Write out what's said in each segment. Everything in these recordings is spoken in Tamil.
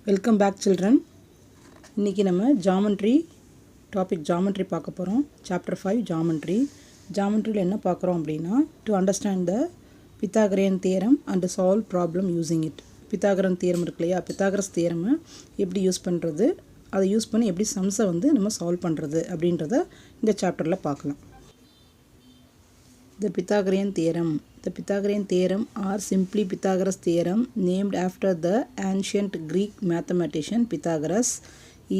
Welcome back children. இன்றைக்கி நம்ம ஜாமெண்ட்ரி பார்க்க போகிறோம். சாப்டர் 5 ஜாமெண்ட்ரியில் என்ன பார்க்குறோம் அப்படின்னா, to understand the Pythagoras theorem and solve problem using it. Pythagoras theorem இருக்கு இல்லையா, பித்தாகரஸ் தியரமை எப்படி யூஸ் பண்ணுறது, அதை யூஸ் பண்ணி எப்படி சம்ஸை நம்ம சால்வ் பண்ணுறது அப்படின்றத இந்த சாப்டரில் பார்க்கலாம். The Pythagorean theorem or simply Pythagoras theorem, named after the ancient Greek mathematician Pythagoras,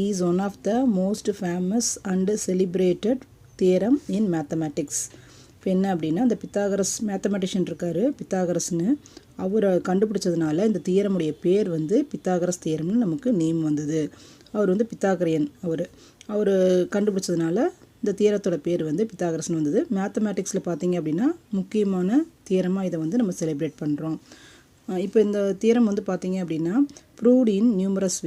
is one of the most famous and celebrated theorem in mathematics. இப்போ என்ன அப்படின்னா, இந்த பித்தாகரஸ் மேத்தமெட்டிஷியன் இருக்கார், பித்தாகரஸ்னு அவரை கண்டுபிடிச்சதுனால இந்த தியரமுடைய பேர் பித்தாகரஸ் தியரம்னு நமக்கு நேம் வந்தது. அவர் பித்தாகரியன், அவர் கண்டுபிடிச்சதுனால இந்த தியரத்தோட பேர் பித்தாகரஸ்னு வந்தது. மேத்தமேட்டிக்ஸில் பார்த்தீங்க அப்படின்னா முக்கியமான தியரமாக இதை நம்ம செலிப்ரேட் பண்ணுறோம். இப்போ இந்த தியரம் பார்த்தீங்க அப்படின்னா ப்ரூவ்ட் இன் நியூமரஸ்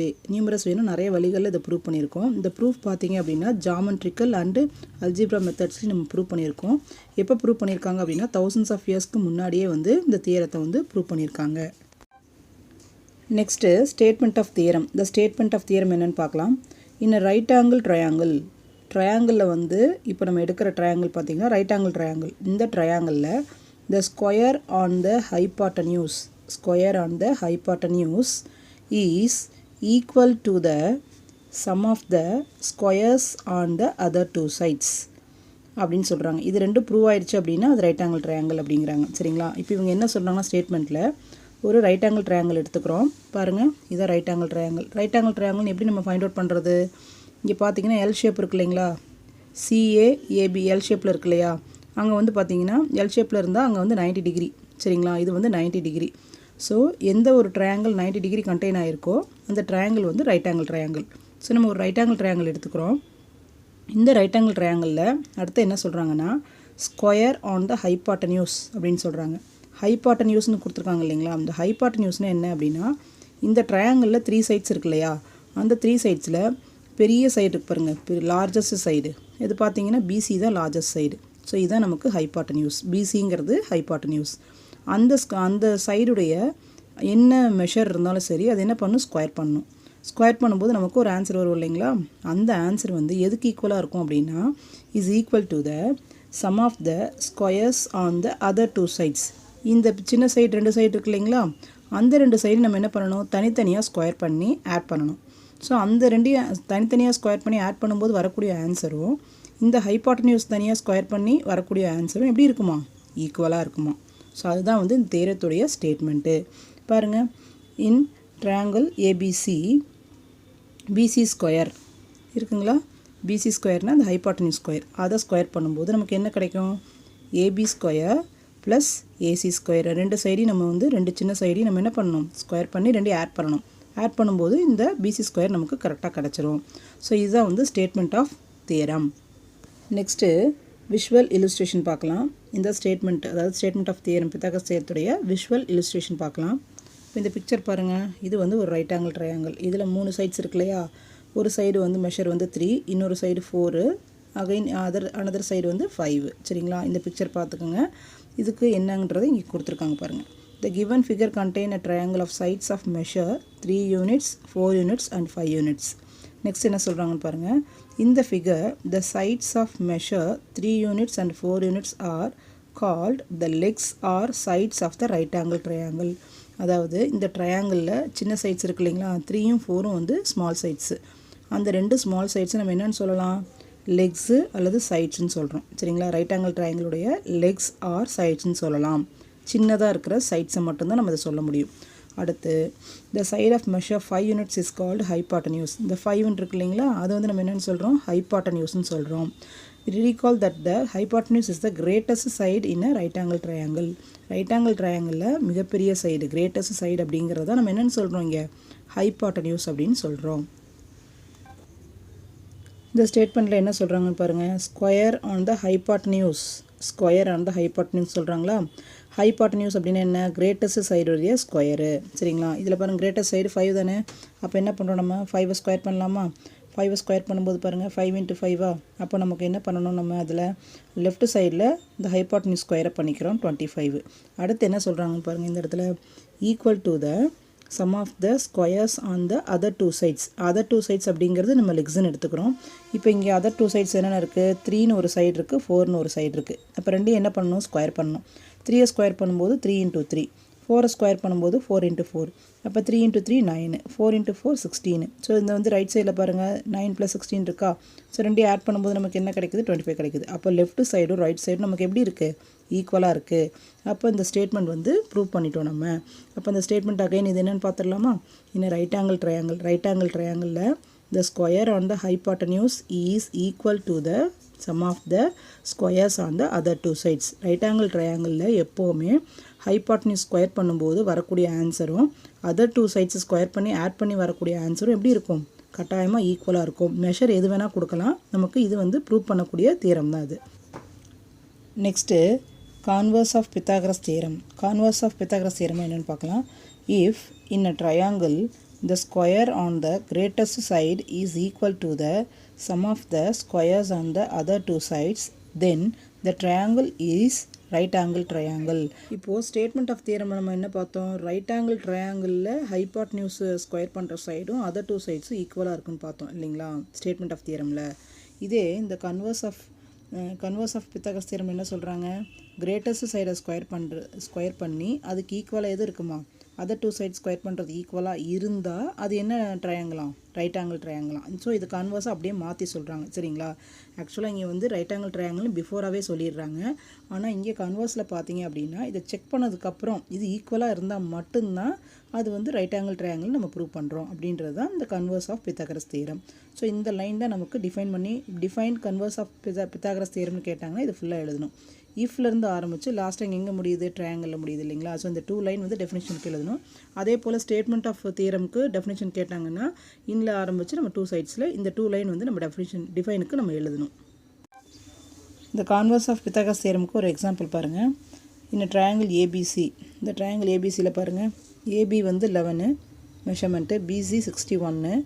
வேணும், நிறைய வழிகளில் இதை ப்ரூவ் பண்ணியிருக்கோம். இந்த ப்ரூஃப் பார்த்தீங்க அப்படின்னா ஜாமெட்ரிக்கல் அண்டு அல்ஜிப்ரா மெத்தட்ஸ்லையும் நம்ம ப்ரூவ் பண்ணியிருக்கோம். எப்போ ப்ரூவ் பண்ணியிருக்காங்க அப்படின்னா thousands of yearsக்கு முன்னாடியே இந்த தியரத்தை ப்ரூவ் பண்ணியிருக்காங்க. Next statement of theorem. இந்த ஸ்டேட்மெண்ட் ஆஃப் தியரம் என்னென்னு பார்க்கலாம். இன் ரைட் ஆங்கிள் ட்ரையாங்கிளில் இப்போ நம்ம எடுக்கிற ட்ரையாங்கிள் பார்த்திங்கன்னா ரைட் ஆங்கிள் ட்ரையாங்கிள். இந்த ட்ரையாங்கிளில் the square on the hypotenuse is equal to the sum of the squares on the other two sides அப்படின்னு சொல்கிறாங்க. இது ரெண்டும் ப்ரூவ் ஆயிடுச்சு அப்படின்னா அது ரைட் ஆங்கிள் ட்ரையாங்கிள் அப்படிங்கிறாங்க. சரிங்களா? இப்போ இவங்க என்ன சொல்கிறாங்கன்னா ஸ்டேட்மெண்ட்டில் ஒரு ரைட் ஆங்கிள் ட்ரையாங்கிள் எடுத்துக்கிறோம். பாருங்கள், இதான் ரைட் ஆங்கிள் ட்ரையாங்கிள்னு எப்படி நம்ம ஃபைண்ட் அவுட் பண்ணுறது? இங்கே பார்த்தீங்கன்னா எல் ஷேப் இருக்கு இல்லைங்களா, சிஏஏபி எல் ஷேப்பில் இருக்கு இல்லையா, அங்கே பார்த்தீங்கன்னா எல் ஷேப்பில் இருந்தால் அங்கே 90 டிகிரி. சரிங்களா? இது 90 டிகிரி. ஸோ எந்த ஒரு ட்ரையாங்கிள் 90 டிகிரி கண்டெயின் ஆகிருக்கோ அந்த triangle right angle triangle. So நம்ம ஒரு ரைட் ஆங்கிள் ட்ரையாங்கிள் எடுத்துக்கிறோம். இந்த ரைட் ஆங்கிள் ட்ரையாங்கிளில் அடுத்து என்ன சொல்கிறாங்கன்னா ஸ்கொயர் ஆன் த ஹைபாட்டன்யூஸ் அப்படின்னு சொல்கிறாங்க. ஹைபாட்டன்யூஸ்னு கொடுத்துருக்காங்க இல்லைங்களா, அந்த ஹைபாட்டன்யூஸ்னால் என்ன அப்படின்னா, இந்த ட்ரையாங்கிளில் 3 சைட்ஸ் இருக்கு இல்லையா, அந்த 3 சைட்ஸில் பெரிய சைடு இருக்கு பாருங்கள், லார்ஜஸ்ட் சைடு. இது பார்த்தீங்கன்னா பிசி தான் லார்ஜஸ்ட் சைடு. ஸோ இதுதான் நமக்கு ஹைபாட்டன்யூஸ். பிசிங்கிறது ஹைபாட்டன்யூஸ். அந்த சைடுடைய என்ன மெஷர் இருந்தாலும் சரி அது என்ன பண்ணணும், ஸ்கொயர் பண்ணணும். ஸ்கொயர் பண்ணும்போது நமக்கு ஒரு ஆன்சர் வரும் இல்லைங்களா, அந்த ஆன்சர் எதுக்கு ஈக்குவலாக இருக்கும் அப்படின்னா is equal to the sum of the squares on the other two sides. இந்த சின்ன சைடு 2 சைடு இருக்கு இல்லைங்களா, அந்த 2 சைடு நம்ம என்ன பண்ணணும், தனித்தனியாக ஸ்கொயர் பண்ணி ஆட் பண்ணணும். ஸோ அந்த 2 தனித்தனியாக ஸ்கொயர் பண்ணி ஆட் பண்ணும்போது வரக்கூடிய ஆன்சரும் இந்த ஹைபாட்டன்யூஸ் தனியாக ஸ்கொயர் பண்ணி வரக்கூடிய ஆன்சரும் எப்படி இருக்குமா, ஈக்குவலாக இருக்குமா. ஸோ அதுதான் இந்த தியரத்துடைய ஸ்டேட்மெண்ட்டு. பாருங்கள், in triangle ABC BC square இருக்குங்களா, பிசி ஸ்கொயர்னால் அந்த ஹைபாட்டன்யூஸ் ஸ்கொயர், அதை ஸ்கொயர் பண்ணும்போது நமக்கு என்ன கிடைக்கும், AB square plus AC square. 2 சைடையும் நம்ம 2 சின்ன சைடையும் நம்ம என்ன பண்ணணும், ஸ்கொயர் பண்ணி 2 ஆட் பண்ணணும். ஆட் பண்ணும்போது இந்த பிசி ஸ்கொயர் நமக்கு கரெக்டாக கிடச்சிரும். ஸோ இதுதான் statement of theorem. Next visual illustration பார்க்கலாம். இந்த ஸ்டேட்மெண்ட், அதாவது ஸ்டேட்மெண்ட் ஆஃப் தியரம் பித்தாகரஸ் தியரத்துடைய விஷுவல் இல்லுஸ்ட்ரேஷன் பார்க்கலாம். இப்போ இந்த பிக்சர் பாருங்கள், இது ஒரு ரைட் ஆங்கிள் ட்ரையாங்கிள். இதில் 3 சைட்ஸ் இருக்கு இல்லையா, ஒரு சைடு மெஷர் 3, இன்னொரு சைடு 4, அகைன் அனதர் சைடு 5. சரிங்களா? இந்த பிக்சர் பார்த்துக்கோங்க. இதுக்கு என்னங்கிறத இங்கே கொடுத்துருக்காங்க பாருங்கள். The given figure contain a triangle of sides of measure 3 units, 4 units and 5 units. Next என்ன சொல்கிறாங்கன்னு பாருங்கள். In the figure, the sides of measure 3 units and 4 units are called the legs or sides of the right angle triangle. அதாவது இந்த ட்ரையாங்கிளில் சின்ன சைட்ஸ் இருக்கு இல்லைங்களா, 3ம் 4ம் ஸ்மால் சைட்ஸு. அந்த 2 ஸ்மால் சைட்ஸை நம்ம என்னென்னு சொல்லலாம், லெக்ஸு அல்லது சைட்ஸ்ன்னு சொல்கிறோம். சரிங்களா? ரைட் ஆங்கிள் ட்ரையாங்கிளுடைய லெக்ஸ் ஆர் சைட்ஸ்ன்னு சொல்லலாம். சின்னதாக இருக்கிற சைட்ஸை மட்டும்தான் நம்ம இதை சொல்ல முடியும். அடுத்து the side of measure 5 units is called hypotenuse. இந்த 5 இருக்கு இல்லைங்களா, அது நம்ம என்னென்னு சொல்கிறோம், ஹைபாட்டன்யூஸ்னு சொல்கிறோம். Recall that the hypotenuse is the greatest side in a right angle triangle. Right angle ட்ரையாங்கிளில் மிகப்பெரிய சைடு, கிரேட்டஸ்ட் சைடு அப்படிங்கிறத நம்ம என்னென்னு சொல்கிறோம், இங்கே ஹைபாட்டன்யூஸ் அப்படின்னு சொல்கிறோம். இந்த ஸ்டேட்மெண்ட்டில் என்ன சொல்கிறாங்கன்னு பாருங்கள். ஸ்கொயர் ஆன் த ஹைபாட்டன்யூஸ் சொல்கிறாங்களா. ஹைபாட்டன்யூஸ் அப்படின்னா என்ன, கிரேட்டஸ்ட் சைடுடைய ஸ்கொயரு. சரிங்களா? இதில் பாருங்கள், கிரேட்டஸ்ட் சைடு 5 தானே. அப்போ என்ன பண்ணுறோம், நம்ம 5 ஸ்கொயர் பண்ணலாமா. 5 ஸ்கொயர் பண்ணும்போது பாருங்கள் 5 × 5. அப்போ நமக்கு என்ன பண்ணணும், நம்ம அதில் லெஃப்ட் சைடில் இந்த ஹைபாட்டன்யூஸ் ஸ்கொயரை பண்ணிக்கிறோம் 25. அடுத்து என்ன சொல்கிறாங்கன்னு பாருங்கள், இந்த இடத்துல equal to the sum of the squares on the other two sides. other two sides அப்படிங்கிறது நம்ம லெக்ஸ்ன்னு எடுத்துக்கிறோம். இப்போ இங்கே other two sides என்னென்ன இருக்குது, 3ன்னு ஒரு சைடு இருக்குது, 4ன்னு ஒரு சைடு இருக்குது. அப்போ ரெண்டையும் என்ன பண்ணணும், ஸ்கொயர் பண்ணணும். 3 ஸ்கொயர் பண்ணும்போது 3 × 3, 4 ஸ்கொயர் பண்ணும்போது 4 × 4, அப்போ 3 × 3 9, 4 × 4 16. ஸோ இந்த வந்து ரைட் சைடில் பாருங்கள் 9 + 16 இருக்கா. ஸோ ரெண்டையும் ஆட் பண்ணும்போது நமக்கு என்ன கிடைக்குது, 25 கிடைக்குது. அப்போ லெஃப்ட் சைடும் ரைட் சைடும் நமக்கு எப்படி இருக்குது, ஈக்குவலாக இருக்குது. அப்போ இந்த ஸ்டேட்மெண்ட் வந்து ப்ரூவ் பண்ணிட்டோம் நம்ம. அப்போ இந்த ஸ்டேட்மெண்ட் அகைன் இது என்னென்னு பார்த்துடலாமா. இன்னும் ரைட் ஆங்கிள் ட்ரையாங்கிளில் the square on the hypotenuse is equal to the sum of the squares on the other two sides. Right angle ட்ரையாங்கிளில் எப்போவுமே ஹைபாட்டனியூஸ் ஸ்கொயர் பண்ணும்போது வரக்கூடிய ஆன்சரும் அதர் டூ சைட்ஸ் ஸ்கொயர் பண்ணி ஆட் பண்ணி வரக்கூடிய ஆன்சரும் எப்படி இருக்கும், கட்டாயமாக ஈக்குவலாக இருக்கும். மெஷர் எது வேணால் கொடுக்கலாம், நமக்கு இது வந்து ப்ரூவ் பண்ணக்கூடிய தியரம் தான் அது. Next converse of Pythagoras theorem. Converse of Pythagoras theorem என்னென்னு பார்க்கலாம். If in a triangle the square on the greatest side is equal to the sum of the squares on the other two sides, then the triangle is right angle triangle. இப்போது ஸ்டேட்மெண்ட் ஆஃப் தியரம் நம்ம என்ன பார்த்தோம், ரைட் ஆங்கிள் ட்ரையாங்கிளில் ஹைபாட்னியூஸ் ஸ்கொயர் பண்ணுற சைடும் அதர் டூ சைட்ஸும் ஈக்குவலாக இருக்குன்னு பார்த்தோம் இல்லைங்களா ஸ்டேட்மெண்ட் ஆஃப் தியரமில். இதே இந்த கன்வர்ஸ் ஆஃப் பித்தாகரஸ் தியரம் என்ன சொல்கிறாங்க, கிரேட்டஸ்ட் சைடை ஸ்கொயர் பண்ணி அதுக்கு ஈக்குவலாக எது இருக்குமா, அதர் டூ சைட் ஸ்கொயர் பண்ணுறது ஈக்குவலாக இருந்தால் அது என்ன ட்ரையாங்கிளாம், ரைட் ஆங்கிள் ட்ரையாங்கிளாம். ஸோ இது கன்வர்ஸாக அப்படியே மாற்றி சொல்கிறாங்க சரிங்களா. ஆக்சுவலாக இங்கே வந்து ரைட் ஆங்கிள் ட்ரையாங்கிள்னு பிஃபோராகவே சொல்லிடுறாங்க. ஆனால் இங்கே கன்வர்ஸில் பார்த்தீங்க அப்படின்னா இதை செக் பண்ணதுக்கப்புறம் இது ஈக்குவலாக இருந்தால் மட்டும்தான் அது வந்து ரைட் ஆங்கிள் ட்ரையாங்கிள் நம்ம ப்ரூவ் பண்ணுறோம் அப்படின்றது தான் இந்த converse of Pythagoras theorem. So இந்த லைன் தான் நமக்கு டிஃபைன் கன்வர்ஸ் ஆஃப் பித்தாகரஸ் தியரம்னு கேட்டாங்கன்னா இது ஃபுல்லாக எழுதணும். இஃப்லேருந்து ஆரம்பித்து லாஸ்ட்டாக எங்கே முடியுது, ட்ரையாங்கிளில் முடியுது இல்லைங்களா. ஸோ இந்த 2 லைன் வந்து டெஃபினேஷனுக்கு எழுதணும். அதே போல் ஸ்டேட்மெண்ட் ஆஃப் தியரமுக்கு டெஃபினேஷன் கேட்டாங்கன்னா இன்ல ஆரம்பித்து நம்ம 2 சைட்ஸில் இந்த 2 லைன் வந்து நம்ம டிஃபைனுக்கு நம்ம எழுதணும். இந்த கான்வர்ஸ் ஆஃப் பித்தாகரஸ் தியரமுக்கு ஒரு எக்ஸாம்பிள் பாருங்கள். இந்த ட்ரையாங்கிள் ஏபிசி, இந்த ட்ரையாங்கிள் ஏபிசியில் பாருங்கள், ஏபி வந்து 11 மெஷர்மெண்ட்டு, பிசி 61,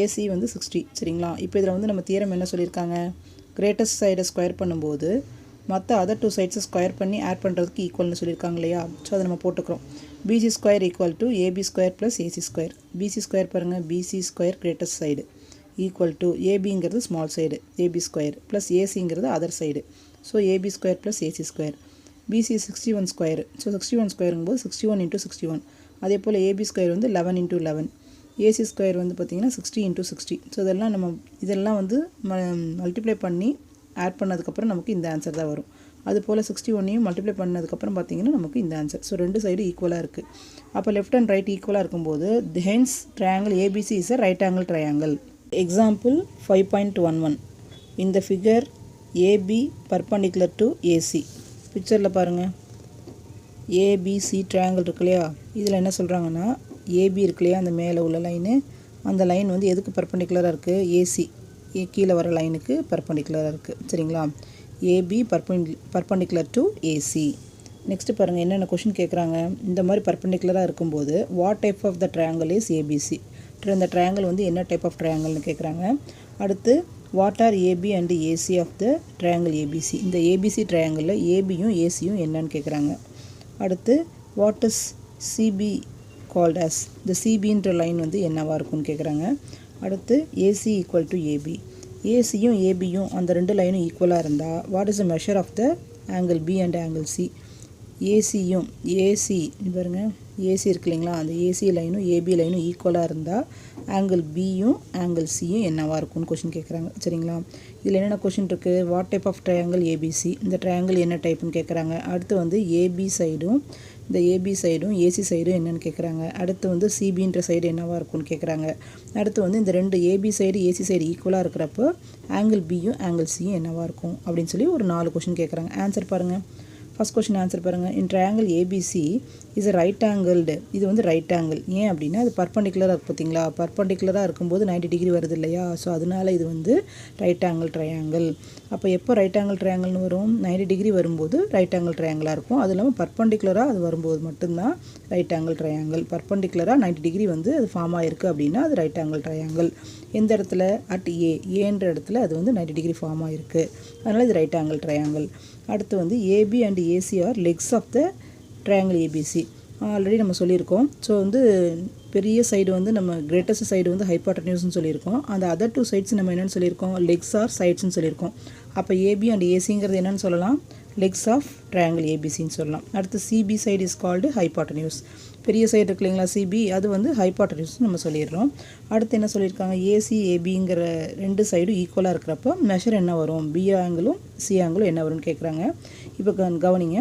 ஏசி வந்து 60 சரிங்களா. இப்போ இதில் வந்து நம்ம தியரம் என்ன சொல்லியிருக்காங்க, கிரேட்டஸ்ட் சைடை ஸ்கொயர் பண்ணும்போது மற்ற அதர் டூ சைட்ஸை ஸ்கொயர் பண்ணி ஆட் பண்ணுறதுக்கு ஈக்குவல்னு சொல்லியிருக்காங்க இல்லையா. ஸோ அதை நம்ம போட்டுக்கிறோம். BC square equal to AB square plus AC square. BC square பாருங்கள், BC square greatest side equal to ஏபிங்கிறது small side AB square plus ஏசிங்கிறது other side. So AB square plus AC square. BC 61 square. So 61 ஸ்கொயருங்கும்போது 61 × 61. அதே போல் ஏபி ஸ்கொயர் வந்து 11 × 11. ஏசி ஸ்கொயர் வந்து பார்த்திங்கன்னா 60 × 60. ஸோ இதெல்லாம் வந்து மல்டிப்ளை பண்ணி ஆட் பண்ணதுக்கப்புறம் நமக்கு இந்த ஆன்சர் தான் வரும். அதுபோல் 61ஐயும் மல்டிப்ளை பண்ணதுக்கப்புறம் பார்த்திங்கன்னா நமக்கு இந்த ஆன்சர். ஸோ ரெண்டு சைடு ஈக்குவலாக இருக்குது. அப்போ லெஃப்ட் அண்ட் ரைட் ஈக்குவலாக இருக்கும்போது hence triangle ABC is a right angle triangle. Example 5.11. இந்த figure AB perpendicular to AC. பிக்சரில் பாருங்கள், ஏபிசி ட்ரையாங்கிள் இருக்கு இல்லையா. இதில் என்ன சொல்கிறாங்கன்னா ஏபி இருக்கு இல்லையா, அந்த மேலே உள்ள லைனு, அந்த லைன் வந்து எதுக்கு பர்பண்டிகுலராக இருக்குது, ஏசி கீழே வர லைனுக்கு பர்பண்டிகுலராக இருக்குது சரிங்களா. AB perpendicular to AC. Next பாருங்கள் என்னென்ன கொஷின் கேட்குறாங்க. இந்த மாதிரி பர்பண்டிகுலராக இருக்கும்போது what type of the triangle is ABC. இந்த ட்ரையாங்கிள் வந்து என்ன டைப் ஆஃப் ட்ரையாங்கிள்னு கேட்குறாங்க. அடுத்து what are AB and AC of the triangle ABC. இந்த ஏபிசி ட்ரையாங்கிளில் ஏபியும் ஏசியும் என்னன்னு கேட்குறாங்க. அடுத்து what is CB called as. இந்த சிபின்ற லைன் வந்து என்னவாக இருக்குன்னு கேட்குறாங்க. அடுத்து ஏசி ஈக்குவல் டு ஏபி. ஏசியும் ஏபியும் அந்த ரெண்டு லைனும் ஈக்குவலாக இருந்தால் what is the measure of the angle B and angle C. AC பாருங்கள், ஏசி இருக்கு இல்லைங்களா, அந்த ஏசி லைனும் ஏபி லைனும் ஈக்குவலாக இருந்தால் ஆங்கிள் பியும் ஆங்கிள் சியும் என்னவாக இருக்கும்னு கொஷின் கேட்குறாங்க சரிங்களா. இதில் என்னென்ன கொஷின் இருக்குது, what type of triangle ABC, இந்த ட்ரையாங்கிள் என்ன டைப்புன்னு கேட்குறாங்க. அடுத்து வந்து ஏபி சைடும் இந்த ஏபி சைடும் ஏசி சைடும் என்னென்னு கேட்குறாங்க. அடுத்து வந்து சிபின்ற சைடு என்னவாக இருக்கும்னு கேட்குறாங்க. அடுத்து வந்து இந்த ரெண்டு ஏபி சைடு ஏசி சைடு ஈக்குவலாக இருக்கிறப்போ ஆங்கிள் பியும் ஆங்கிள் சியும் என்னவாக இருக்கும் அப்படின்னு சொல்லி ஒரு 4 கொஷின் கேட்குறாங்க. ஆன்சர் பாருங்கள். ஃபஸ்ட் கொஷின் ஆன்சர் பாருங்கள். In triangle ABC is a right angled. இது வந்து ரைட் ஆங்கிள். ஏன் அப்படின்னா அது பர்பண்டிகுலராக இருக்குது பார்த்தீங்களா. பர்பண்டிகுலராக இருக்கும்போது 90 டிகிரி வருது இல்லையா. ஸோ அதனால் இது வந்து ரைட் ஆங்கிள் ட்ரையாங்கிள். அப்போ எப்போ ரைட் ஆங்கிள் ட்ரையாங்கிள்னு வரும், 90 டிகிரி வரும்போது ரைட் ஆங்கிள் ட்ரையாங்கிளாக இருக்கும். அது இல்லாமல் பர்பண்டிகுலராக அது வரும்போது மட்டும்தான் ரைட் ஆங்கிள் ட்ரையாங்கிள். பர்பண்டிகுலராக 90 டிகிரி வந்து அது ஃபார்ம் ஆகிருக்கு அப்படின்னா அது ரைட் ஆங்கிள் ட்ரையாங்கிள். எந்த இடத்துல, அட் ஏன்ற இடத்துல அது வந்து 90 டிகிரி ஃபார்ம் ஆகிருக்கு, அதனால் இது ரைட் ஆங்கிள் ட்ரையாங்கிள். அடுத்து வந்து AB and AC are legs of the triangle ABC. Already நம்ம சொல்லியிருக்கோம். ஸோ வந்து பெரிய சைடு வந்து நம்ம கிரேட்டஸ்ட் சைடு வந்து ஹைபாட்டன்யூஸ்னு சொல்லியிருக்கோம். அந்த அதர் டூ சைட்ஸ் நம்ம என்னென்னு சொல்லியிருக்கோம், லெக்ஸ் ஆர் சைட்ஸ்னு சொல்லியிருக்கோம். அப்போ ஏபி அண்ட் ஏசிங்கிறது என்னென்னு சொல்லலாம், லெக்ஸ் ஆஃப் ட்ரையாங்கிள் ஏபிசின்னு சொல்லலாம். அடுத்து CB side is called hypotenuse. பெரிய சைடு இருக்கு இல்லைங்களா சிபி, அது வந்து ஹைபாட்டன்யூஸ் நம்ம சொல்லிடுறோம். அடுத்து என்ன சொல்லியிருக்காங்க, ஏசி ஏபிங்கிற ரெண்டு சைடும் ஈக்குவலாக இருக்கிறப்போ மெஷர் என்ன வரும், பி ஆங்கிளும் சி ஆங்கிளும் என்ன வரும்னு கேட்குறாங்க. இப்போ கவனிங்க,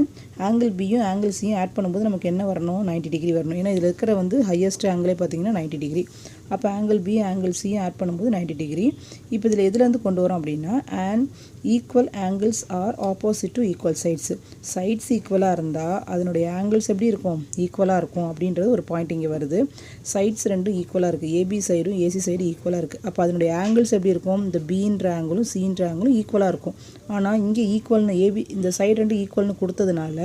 ஆங்கிள் பியும் ஆங்கிள் சியும் ஆட் பண்ணும்போது நமக்கு என்ன வரணும், 90 டிகிரி வரணும். ஏன்னா இதில் இருக்கிற வந்து ஹையஸ்ட் ஆங்கிளே பார்த்தீங்கன்னா 90 டிகிரி. அப்போ ஆங்கிள் பி ஆங்கிள் சியும் ஆட் பண்ணும்போது 90 டிகிரி. இப்போ இதில் எதுலேருந்து கொண்டு வரோம் அப்படின்னா, and equal angles are opposite to equal sides. Sides ஈக்குவலாக இருந்தால் அதனுடைய ஆங்கிள்ஸ் எப்படி இருக்கும், ஈக்குவலாக இருக்கும் அப்படின்றது ஒரு பாயிண்ட் இங்கே வருது. சைட்ஸ் ரெண்டும் ஈக்குவலாக இருக்குது, ஏபி சைடும் ஏசி சைடு ஈக்குவலாக இருக்குது. அப்போ அதனுடைய ஆங்கிள்ஸ் எப்படி இருக்கும், இந்த பின்ற ஆங்கிளும் சின்ற ஆங்கிளும் ஈக்குவலாக இருக்கும். ஆனால் இங்கே ஈக்குவல்னு ஏபி இந்த சைடு ரெண்டு ஈக்குவல்னு கொடுத்ததுனால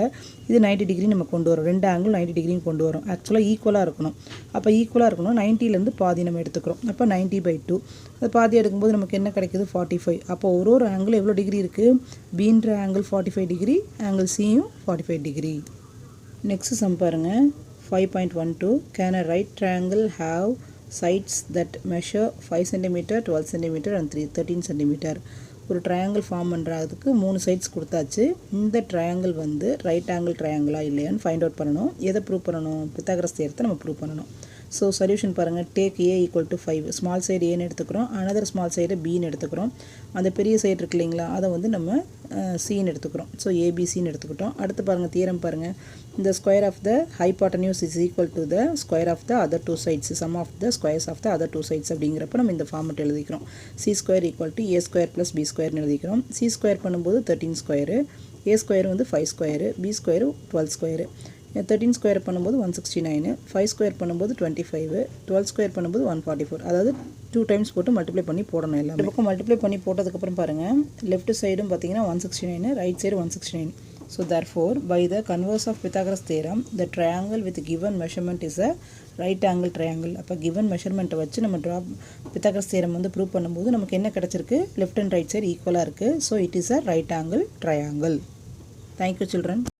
இது 90 டிகிரி நம்ம கொண்டு வரோம், ரெண்டு ஆங்கிள் 90 டிகிரின்னு கொண்டு வரோம். ஆக்சுவலாக ஈக்குவலாக இருக்கணும். அப்போ ஈக்குவலாக இருக்கணும், 90லேருந்து பாதி நம்ம எடுத்துக்கிறோம். அப்போ 90/2 அது பாதி எடுக்கும்போது நமக்கு என்ன கிடைக்குது, 45. அப்போ ஒரு ஆங்கிள் எவ்வளோ டிகிரி இருக்குது, பீன்ற ஆங்கிள் 45 டிகிரி, ஆங்கிள் சியும் 45 டிகிரி. நெக்ஸ்ட் சம் பாருங்கள், 5.12. Can a right triangle have sides that measure 5 cm, 12 cm and 13 cm? ஒரு ட்ரையாங்கிள் ஃபார்ம் பண்ணுறதுக்கு 3 சைட்ஸ் கொடுத்தாச்சு. இந்த ட்ரையாங்கிள் வந்து ரைட் ஆங்கிள் ட்ரையாங்கிளா இல்லையான்னு ஃபைண்ட் அவுட் பண்ணணும். எதை ப்ரூவ் பண்ணணும், பித்தாகரஸ் தியரத்தை நம்ம ப்ரூவ் பண்ணணும். ஸோ சொல்யூஷன் பாருங்கள், take a equal to 5. Small side ஏன்னு எடுத்துக்கிறோம், அனதர் ஸ்மால் சைடு பின்னு எடுத்துக்கிறோம். அந்த பெரிய சைடு இருக்கு இல்லைங்களா, அதை வந்து நம்ம சின்னு எடுத்துக்கிறோம். ஸோ ஏபிசின்னு எடுத்துக்கிட்டோம். அடுத்து பாருங்கள், தியரம் பாருங்கள், இந்த square of the hypotenuse is equal to the square of the other two sides, sum of the squares of the other two sides அப்படிங்கிறப்ப நம்ம இந்த ஃபார்மெட் எழுதிக்கிறோம். C square equal to A square plus B ஸ்கொயர்னு எழுதிக்கிறோம். சி ஸ்கொயர் பண்ணும்போது 13 ஸ்கொயரு, ஏ ஸ்கொயர் வந்து 5 square, B square 12 square. 13 square பண்ணும்போது 169, 5 ஸ்கொயர் பண்ணும்போது 25, 12 ஸ்கொயர் பண்ணும்போது 144. அதாவது 2 டைம்ஸ் போட்டு மல்டிப்ளை பண்ணி போடணும். எல்லாம் பக்கம் மல்டிப்ளை பண்ணி போட்டதுக்கப்புறம் பாருங்கள், லெஃப்ட் சைடும் பார்த்தீங்கன்னா 169, right side 169. So therefore, by the converse of Pythagoras theorem, the triangle with given measurement is a right angle triangle. அப்போ given measurement வச்சு நம்ம Pythagoras theorem வந்து ப்ரூவ் பண்ணும்போது நமக்கு என்ன கிடச்சிருக்கு, left and right side ஈக்குவலாக இருக்குது. So it is a right angle triangle. Thank you children.